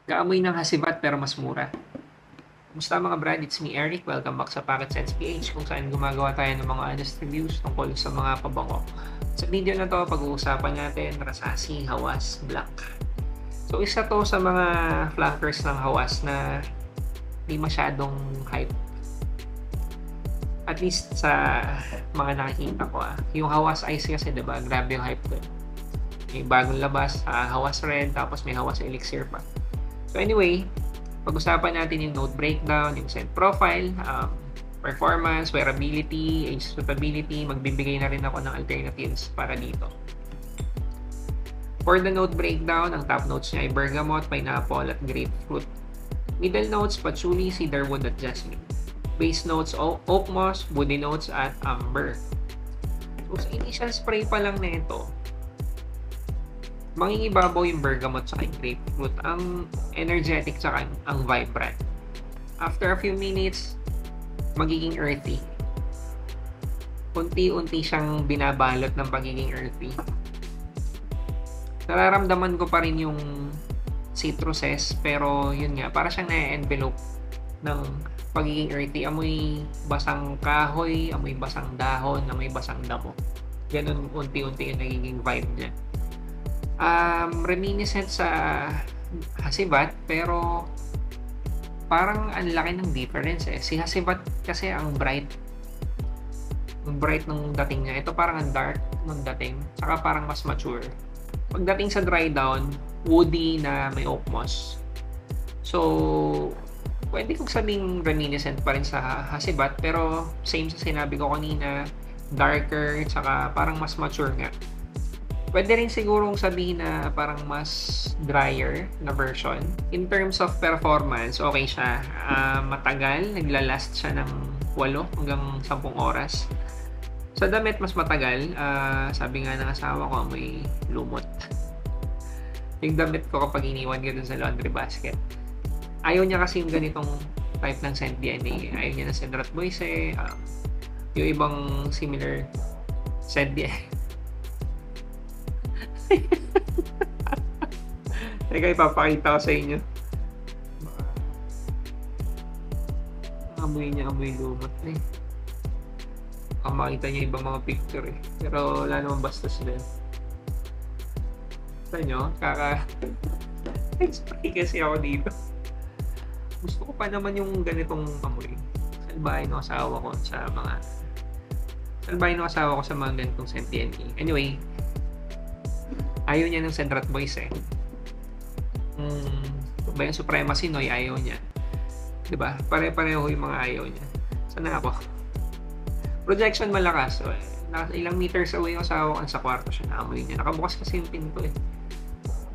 Kaamoy ng hasibat pero mas mura. Kumusta mga brad? It's me Eric. Welcome back sa Pocket Sense PH kung saan gumagawa tayo ng mga honest reviews tungkol sa mga pabango. Sa video na to, pag-uusapan natin Rasasi Hawas Black. So isa to sa mga flankers ng Hawas na di masyadong hype. At least sa mga nakikita ko. Yung Hawas Ice kasi diba, grabe yung hype doon. May bagong labas, Hawas Red, tapos may Hawas Elixir pa. So anyway, pag-usapan natin yung node breakdown, yung scent profile, performance, wearability, age suitability. Magbibigay na rin ako ng alternatives para dito. For the note breakdown, ang top notes niya ay bergamot, pineapple, at grapefruit. Middle notes, patchouli, cedarwood, at jasmine. Base notes, oak moss, woody notes, at amber. So sa initial spray pa lang na ito, mangingibabaw yung bergamot sa grapefruit, ang energetic tsaka ang vibrant. After a few minutes, magiging earthy. Unti-unti siyang binabalot ng pagiging earthy. Nararamdaman ko pa rin yung citruses, pero yun nga, para siyang na-envelope ng pagiging earthy. Amoy basang kahoy, amoy basang dahon, amoy basang damo. Ganun unti-unti yung nagiging vibe niya. Reminiscent sa hasibat, pero parang ang laki ng difference eh. Si hasibat kasi ang bright nung dating niya. Ito parang ang dark nung dating, saka parang mas mature. Pagdating sa dry down, woody na may oak moss. So pwede kong sabing reminiscent pa rin sa hasibat, pero same sa sinabi ko kanina, darker, saka parang mas mature nga. Pwede rin sigurong sabihin na parang mas drier na version. In terms of performance, okay siya. Matagal, naglalast siya ng 8 hanggang 10 oras. Sa damit, mas matagal. Sabi nga ng asawa ko, may lumot. Yung damit ko kapag iniwan ko dun sa laundry basket. Ayaw niya kasi yung ganitong type ng scent DNA. Ayaw niya ng Cedrat Boise. Yung ibang similar scent DNA. Teka, ipapakita ko sa inyo. Amoy niya, amoy lumot eh. Baka makita niya ibang mga picture eh. Pero wala naman bastos din. Sa nyo, spray kasi ako dito. Gusto ko pa naman yung ganitong amoy. Salbahin ng asawa ko sa mga ganitong scent DNA. Anyway, ayaw niya ng Cedrat Boys eh. Ba yung Supremacy Noy, ayaw niya. Diba? Pare-pareho yung mga ayaw niya. Sana ako. Projection malakas. So, ilang meters away yung asawa ko sa kwarto siya, naamoy niya. Nakabukas kasi yung pinto eh.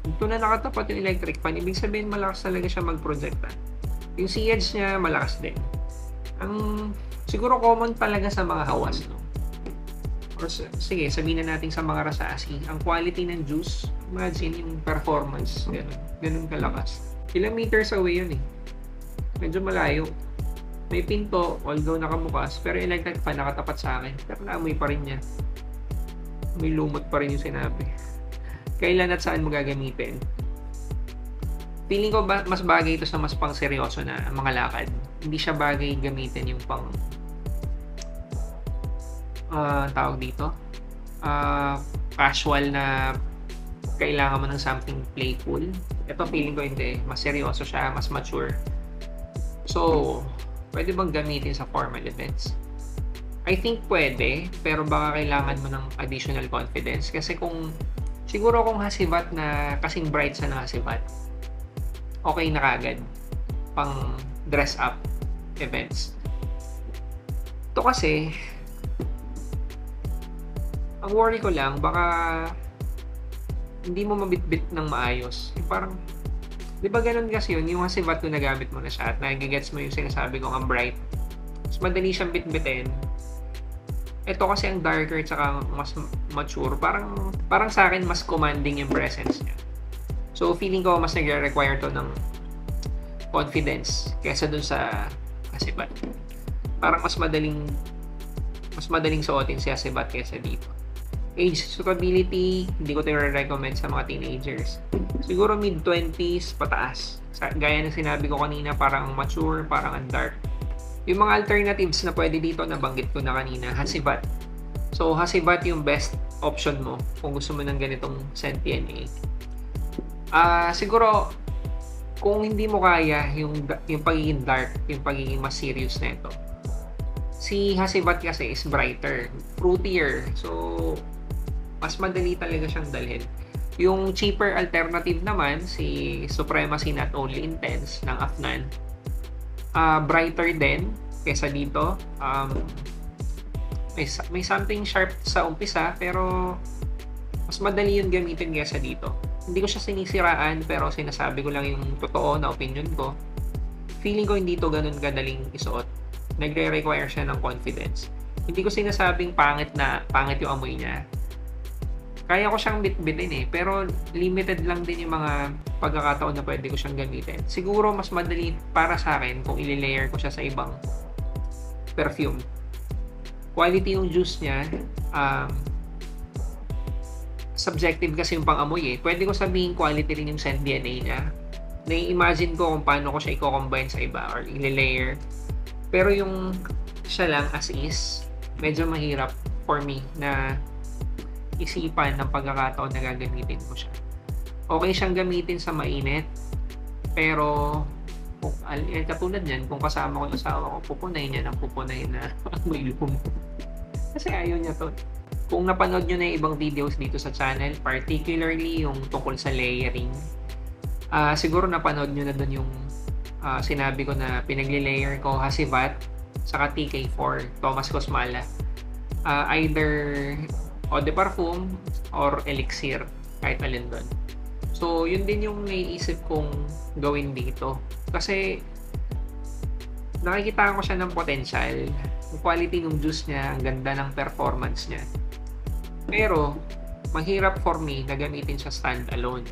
Ito na nakatapat yung electric fan. Ibig sabihin malakas talaga siya mag-projecta. Yung CH niya malakas din. Siguro common talaga sa mga hawas, no? Or sige, sabihin na natin sa mga Rasasi, ang quality ng juice, imagine yung performance, ganun kalakas. Ilang meters away yun eh. Medyo malayo. May pinto, although nakabukas, pero electric fan nakatapat sa akin. Pero naamoy pa rin niya. May lumot pa rin yung sinabi. Kailan at saan mo gagamitin? Feeling ko mas bagay ito sa mas pang seryoso na mga lakad. Hindi siya bagay gamitin yung pang tawag dito, casual na kailangan mo ng something playful. Ito feeling ko hindi, mas seryoso siya, mas mature. So, pwede bang gamitin sa formal events? I think pwede, pero baka kailangan mo ng additional confidence. Kasi siguro kung hasibat na kasing bright sa hasibat, okay na kagad pang dress up events. Ito kasi, ang worry ko lang, baka hindi mo mabitbit ng maayos. Parang, di ba ganun kasi yun, yung hasibat kung nagamit mo na siya at nagigets mo yung sinasabi kong ang bright. Mas madali siyang bitbitin. Ito kasi ang darker at saka mas mature. Parang sa akin, mas commanding yung presence niya. So, feeling ko mas nagre-require to ng confidence kaysa dun sa hasibat. Parang mas madaling suotin si hasibat kaysa dito. Age suitability, hindi ko ito recommend sa mga teenagers. Siguro mid-20s pataas. Gaya ng sinabi ko kanina, parang mature, parang ang dark. Yung mga alternatives na pwede dito, nabanggit ko na kanina, Hasibat. So, Hasibat yung best option mo kung gusto mo ng ganitong scent DNA. Siguro, kung hindi mo kaya yung pagiging dark, yung pagiging mas serious na ito, si Hasibat kasi is brighter, fruitier. So, mas madali talaga siyang dalhin. Yung cheaper alternative naman, si Supremacy Not Only Intense ng Afnan, brighter din kesa dito. May something sharp sa umpisa, pero mas madali yung gamitin kesa dito. Hindi ko siya sinisiraan, pero sinasabi ko lang yung totoo na opinion ko. Feeling ko hindi to ganun kadaling isuot. Nagre-require siya ng confidence. Hindi ko sinasabing pangit yung amoy niya. Kaya ko siyang bitbitin pero limited lang din yung mga pagkakataon na pwede ko siyang gamitin. Siguro mas madali para sa akin kung i-layer ko siya sa ibang perfume. Quality yung juice niya, subjective kasi yung pang-amoy Pwede ko sabihin quality rin yung scent DNA niya. Nai-imagine ko kung paano ko siya i-combine sa iba or i-layer. Pero yung siya lang as is, medyo mahirap for me na isipan ng pagkakataon na gagamitin ko siya. Okay siyang gamitin sa mainit, pero katulad yan, kung kasama ko yung asawa ko, pupunayin niya ng pupunayin na may lumo. Kasi ayaw niya to. Kung napanood nyo na yung ibang videos dito sa channel, particularly yung tungkol sa layering, siguro napanood nyo na dun yung sinabi ko na pinagli-layer ko Hasibat saka TK4, Thomas Cosmala. Either eau de parfum or elixir, kahit alin doon. So, yun din yung naiisip kong gawin dito. Kasi, nakikita ko siya ng potential. Yung quality ng juice niya, ang ganda ng performance niya. Pero, mahirap for me na gamitin siya standalone.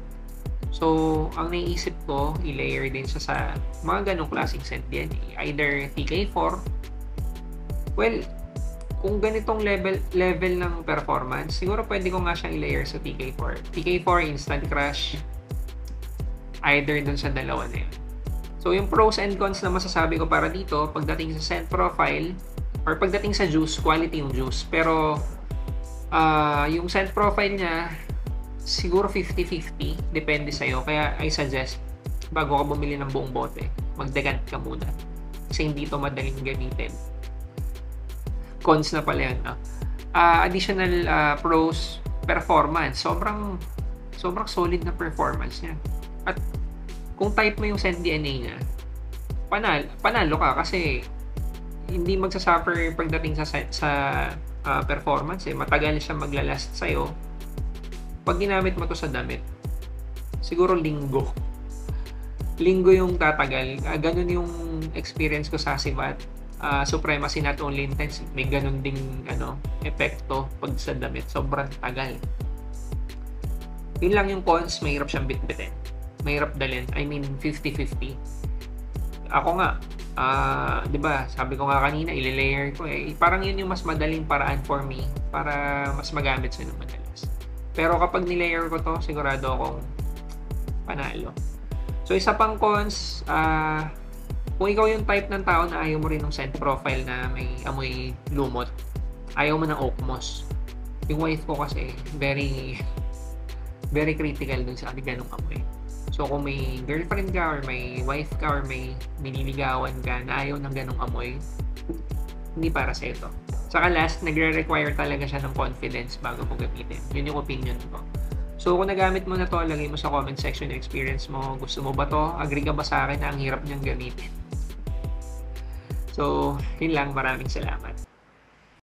So, ang naiisip ko, i-layer din siya sa mga ganong klaseng scent DNA. Either TK4, well, kung ganitong level ng performance, siguro pwede ko nga siyang i-layer sa TK4. TK4 Instant Crush, either dun sa dalawa na yun. So, yung pros and cons na masasabi ko para dito, pagdating sa scent profile, or pagdating sa juice, quality yung juice. Pero, yung scent profile niya, siguro 50-50, depende sa'yo. Kaya, I suggest, bago ka bumili ng buong bote, magdagant ka muna. Kasi hindi ito madaling gamitin. Cons na pala yun. Additional pros, performance. Sobrang solid na performance niya. At kung type mo yung scent DNA niya, panalo ka kasi hindi magsasuffer pagdating sa performance. Matagal siya maglalast sa'yo. Pag ginamit mo to sa damit, siguro linggo yung tatagal. Ganun yung experience ko sa Hasibat. Supremacy Not Only Intense, may ganun ding epekto pag sa damit. Sobrang tagal. Yun lang yung cons, mahirap siyang bitbitin. Mahirap dalhin. I mean, 50-50. Ako nga, di ba, sabi ko nga kanina, i-layer ko parang yun yung mas madaling paraan for me para mas magamit siya ng madalas. Pero kapag nilayer ko to, sigurado akong panalo. So, isa pang cons, kung ikaw yung type ng tao na ayaw mo rin ng scent profile na may amoy lumot, ayaw mo ng oak moss. Yung wife ko kasi, very critical dun sa ganung amoy. So, kung may girlfriend ka, or may wife ka, or may nililigawan ka na ayaw ng ganung amoy, hindi para sa ito. Saka last, nagre-require talaga siya ng confidence bago mo gamitin. Yun yung opinion ko. So, kung nagamit mo na to, lagay mo sa comment section yung experience mo. Gusto mo ba to? Agree ka ba sa akin na ang hirap niyang gamitin? So, yun lang. Maraming salamat.